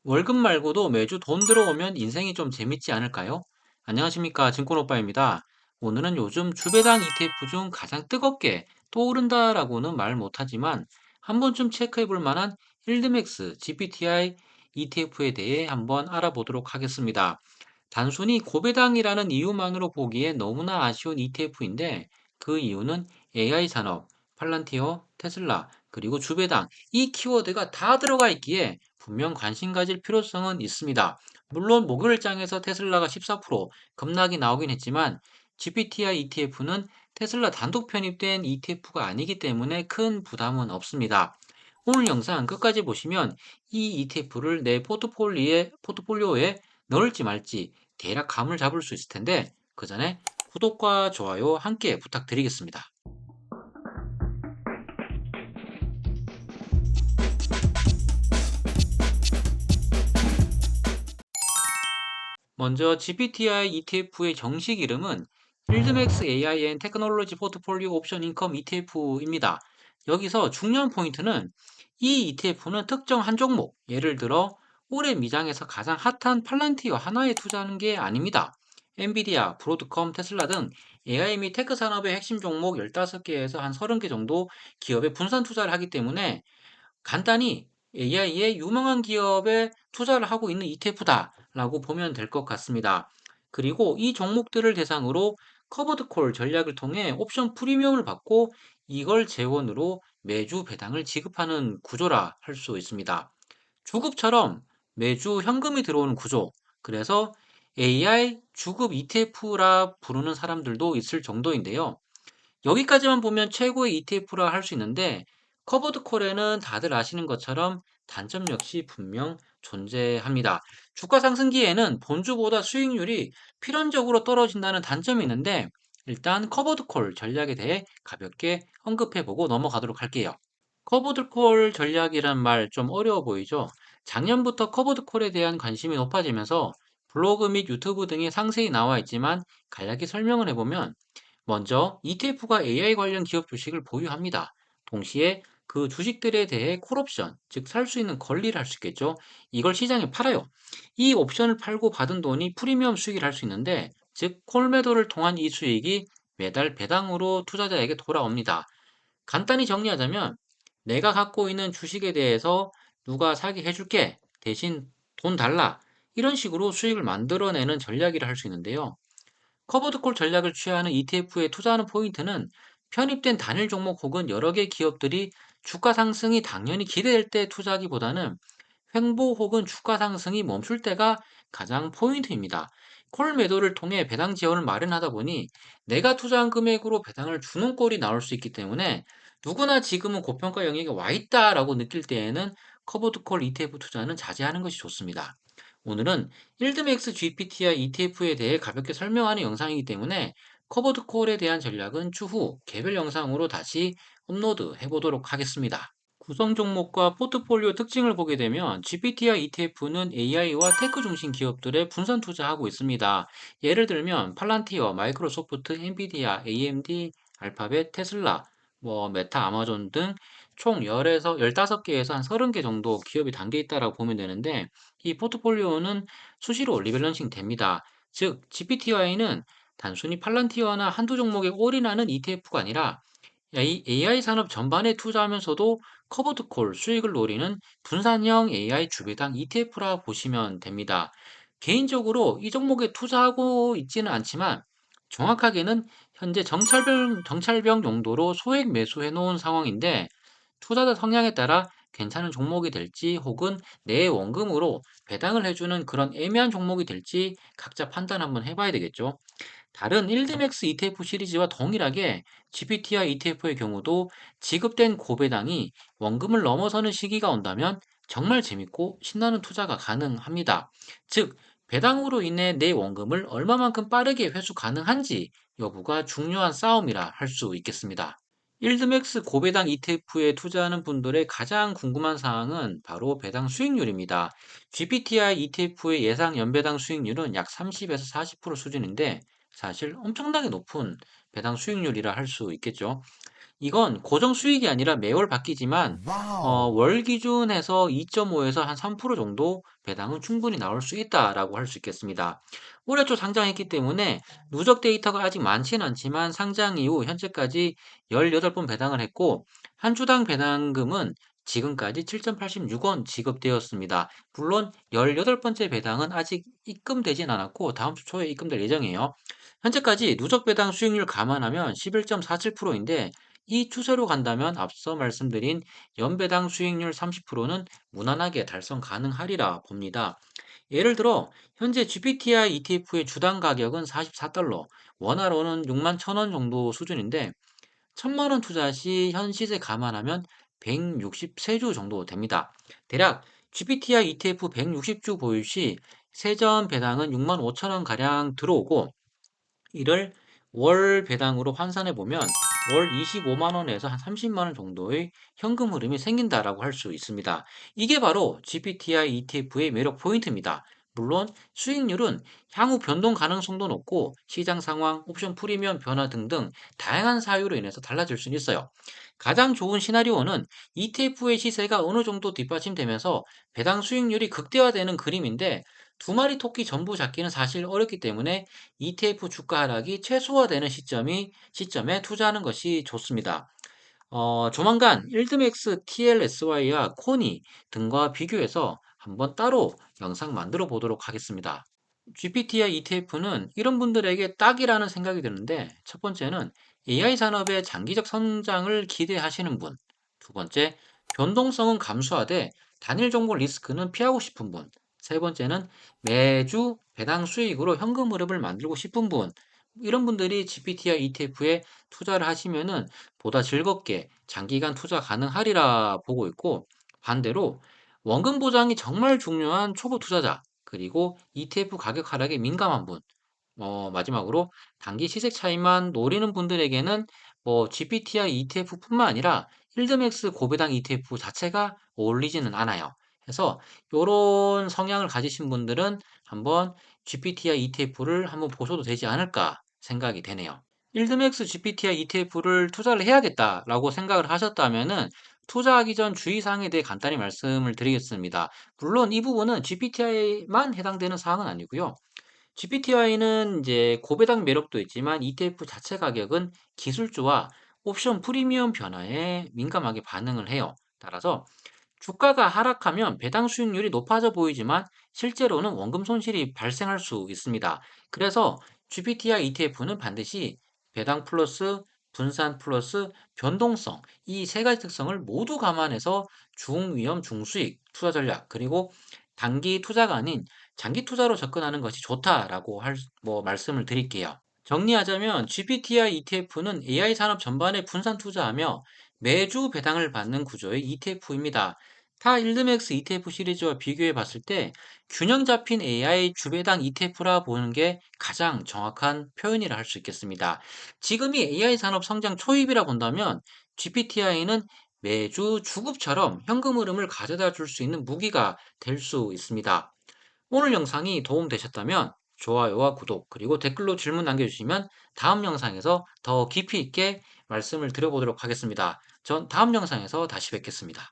월급 말고도 매주 돈 들어오면 인생이 좀 재밌지 않을까요? 안녕하십니까. 증권오빠입니다. 오늘은 요즘 주배당 ETF 중 가장 뜨겁게 떠오른다라고는 말 못하지만 한 번쯤 체크해 볼 만한 힐드맥스 GPTI ETF에 대해 한번 알아보도록 하겠습니다. 단순히 고배당이라는 이유만으로 보기에 너무나 아쉬운 ETF인데 그 이유는 AI 산업, 팔란티어, 테슬라, 그리고 주배당 이 키워드가 다 들어가 있기에 분명 관심 가질 필요성은 있습니다. 물론 목요일장에서 테슬라가 14% 급락이 나오긴 했지만 GPTI ETF는 테슬라 단독 편입된 ETF가 아니기 때문에 큰 부담은 없습니다. 오늘 영상 끝까지 보시면 이 ETF를 내 포트폴리오에 넣을지 말지 대략 감을 잡을 수 있을 텐데 그 전에 구독과 좋아요 함께 부탁드리겠습니다. 먼저 GPTI ETF의 정식 이름은 필드맥스 AIN 테크놀로지 포트폴리오 옵션 인컴 ETF입니다. 여기서 중요한 포인트는 이 ETF는 특정 한 종목, 예를 들어 올해 미장에서 가장 핫한 팔란티어 하나에 투자하는 게 아닙니다. 엔비디아, 브로드컴, 테슬라 등 AI 및 테크 산업의 핵심 종목 15개에서 한 30개 정도 기업에 분산 투자를 하기 때문에 간단히 AI의 유망한 기업에 투자를 하고 있는 ETF다라고 보면 될 것 같습니다. 그리고 이 종목들을 대상으로 커버드 콜 전략을 통해 옵션 프리미엄을 받고 이걸 재원으로 매주 배당을 지급하는 구조라 할 수 있습니다. 주급처럼 매주 현금이 들어오는 구조. 그래서 AI 주급 ETF라 부르는 사람들도 있을 정도인데요. 여기까지만 보면 최고의 ETF라 할 수 있는데 커버드 콜에는 다들 아시는 것처럼 단점 역시 분명 존재합니다. 주가 상승기에는 본주보다 수익률이 필연적으로 떨어진다는 단점이 있는데 일단 커버드 콜 전략에 대해 가볍게 언급해보고 넘어가도록 할게요. 커버드 콜 전략이란 말 좀 어려워 보이죠? 작년부터 커버드 콜에 대한 관심이 높아지면서 블로그 및 유튜브 등에 상세히 나와 있지만 간략히 설명을 해보면 먼저 ETF가 AI 관련 기업 주식을 보유합니다. 동시에 그 주식들에 대해 콜옵션, 즉 살 수 있는 권리를 할 수 있겠죠. 이걸 시장에 팔아요. 이 옵션을 팔고 받은 돈이 프리미엄 수익을 할 수 있는데, 즉 콜매도를 통한 이 수익이 매달 배당으로 투자자에게 돌아옵니다. 간단히 정리하자면 내가 갖고 있는 주식에 대해서 누가 사게 해줄게. 대신 돈 달라. 이런 식으로 수익을 만들어내는 전략이라 할 수 있는데요. 커버드콜 전략을 취하는 ETF에 투자하는 포인트는 편입된 단일 종목 혹은 여러 개 기업들이 주가 상승이 당연히 기대될 때 투자하기보다는 횡보 혹은 주가 상승이 멈출 때가 가장 포인트입니다. 콜 매도를 통해 배당 지원을 마련하다 보니 내가 투자한 금액으로 배당을 주는 꼴이 나올 수 있기 때문에 누구나 지금은 고평가 영역에 와 있다라고 느낄 때에는 커버드콜 ETF 투자는 자제하는 것이 좋습니다. 오늘은 힐드맥스 GPT와 ETF에 대해 가볍게 설명하는 영상이기 때문에 커버드콜에 대한 전략은 추후 개별 영상으로 다시 업로드 해보도록 하겠습니다. 구성 종목과 포트폴리오 특징을 보게 되면 GPT와 ETF는 AI와 테크 중심 기업들에 분산 투자하고 있습니다. 예를 들면 팔란티어, 마이크로소프트, 엔비디아, AMD, 알파벳, 테슬라, 메타, 아마존 등 총 10에서 15개에서 한 30개 정도 기업이 담겨 있다고 보면 되는데 이 포트폴리오는 수시로 리밸런싱 됩니다. 즉 GPTI는 단순히 팔란티어나 한두 종목에 올인하는 ETF가 아니라 AI 산업 전반에 투자하면서도 커버드 콜 수익을 노리는 분산형 AI 주배당 ETF라 보시면 됩니다. 개인적으로 이 종목에 투자하고 있지는 않지만 정확하게는 현재 정찰병 용도로 소액 매수해 놓은 상황인데 투자자 성향에 따라 괜찮은 종목이 될지 혹은 내 원금으로 배당을 해주는 그런 애매한 종목이 될지 각자 판단 한번 해봐야 되겠죠. 다른 일드맥스 ETF 시리즈와 동일하게 GPT와 ETF의 경우도 지급된 고배당이 원금을 넘어서는 시기가 온다면 정말 재밌고 신나는 투자가 가능합니다. 즉, 배당으로 인해 내 원금을 얼마만큼 빠르게 회수 가능한지 여부가 중요한 싸움이라 할 수 있겠습니다. 일드맥스 고배당 ETF에 투자하는 분들의 가장 궁금한 사항은 바로 배당 수익률입니다. GPTI ETF의 예상 연배당 수익률은 약 30에서 40% 수준인데 사실 엄청나게 높은 배당 수익률이라 할 수 있겠죠. 이건 고정 수익이 아니라 매월 바뀌지만 와우. 월 기준에서 2.5에서 한 3% 정도 배당은 충분히 나올 수 있다라고 할 수 있겠습니다. 올해 초 상장했기 때문에 누적 데이터가 아직 많지는 않지만 상장 이후 현재까지 18번 배당을 했고 한 주당 배당금은 지금까지 7.86원 지급되었습니다. 물론 18번째 배당은 아직 입금되진 않았고 다음 주 초에 입금될 예정이에요. 현재까지 누적 배당 수익률 감안하면 11.47%인데 이 추세로 간다면 앞서 말씀드린 연배당 수익률 30%는 무난하게 달성 가능하리라 봅니다. 예를 들어 현재 GPTI ETF의 주당 가격은 44달러, 원화로는 6만 1,000원 정도 수준인데 1,000만 원 투자 시 현 시세 감안하면 163주 정도 됩니다. 대략 GPTI ETF 160주 보유 시 세전 배당은 6만 5천 원 가량 들어오고 이를 월 배당으로 환산해 보면 월 25만 원에서 한 30만 원 정도의 현금 흐름이 생긴다라고 할 수 있습니다. 이게 바로 GPTI ETF의 매력 포인트입니다. 물론 수익률은 향후 변동 가능성도 높고 시장 상황, 옵션 프리미엄 변화 등등 다양한 사유로 인해서 달라질 수는 있어요. 가장 좋은 시나리오는 ETF의 시세가 어느 정도 뒷받침되면서 배당 수익률이 극대화되는 그림인데 두 마리 토끼 전부 잡기는 사실 어렵기 때문에 ETF 주가 하락이 최소화되는 시점에 투자하는 것이 좋습니다. 조만간 일드맥스 TLSY와 코니 등과 비교해서 한번 따로 영상 만들어 보도록 하겠습니다. GPTI ETF는 이런 분들에게 딱이라는 생각이 드는데, 첫 번째는 AI 산업의 장기적 성장을 기대하시는 분, 두 번째, 변동성은 감수하되 단일 종목 리스크는 피하고 싶은 분, 세 번째는 매주 배당 수익으로 현금 흐름을 만들고 싶은 분, 이런 분들이 GPTI ETF에 투자를 하시면은 보다 즐겁게 장기간 투자 가능하리라 보고 있고, 반대로 원금 보장이 정말 중요한 초보 투자자, 그리고 ETF 가격 하락에 민감한 분, 마지막으로 단기 시색 차이만 노리는 분들에게는 GPTI ETF뿐만 아니라 힐드맥스 고배당 ETF 자체가 어울리지는 않아요. 그래서 요런 성향을 가지신 분들은 한번 GPTI ETF를 한번 보셔도 되지 않을까 생각이 되네요. 힐드맥스 GPTI ETF를 투자를 해야겠다라고 생각을 하셨다면은 투자하기 전 주의사항에 대해 간단히 말씀을 드리겠습니다. 물론 이 부분은 GPTI만 해당되는 사항은 아니고요. GPTI는 이제 고배당 매력도 있지만 ETF 자체 가격은 기술주와 옵션 프리미엄 변화에 민감하게 반응을 해요. 따라서 주가가 하락하면 배당 수익률이 높아져 보이지만 실제로는 원금 손실이 발생할 수 있습니다. 그래서 GPTI ETF는 반드시 배당 플러스 분산 플러스 변동성 이 세 가지 특성을 모두 감안해서 중위험 중수익 투자 전략 그리고 단기 투자가 아닌 장기 투자로 접근하는 것이 좋다라고 말씀을 드릴게요. 정리하자면 GPTI ETF는 AI 산업 전반에 분산 투자하며 매주 배당을 받는 구조의 ETF입니다. 타 일드맥스 ETF 시리즈와 비교해 봤을 때 균형 잡힌 AI 주배당 ETF라 보는 게 가장 정확한 표현이라 할 수 있겠습니다. 지금이 AI 산업 성장 초입이라 본다면 GPTI는 매주 주급처럼 현금 흐름을 가져다 줄 수 있는 무기가 될 수 있습니다. 오늘 영상이 도움되셨다면 좋아요와 구독, 그리고 댓글로 질문 남겨주시면 다음 영상에서 더 깊이 있게 말씀을 드려보도록 하겠습니다. 전 다음 영상에서 다시 뵙겠습니다.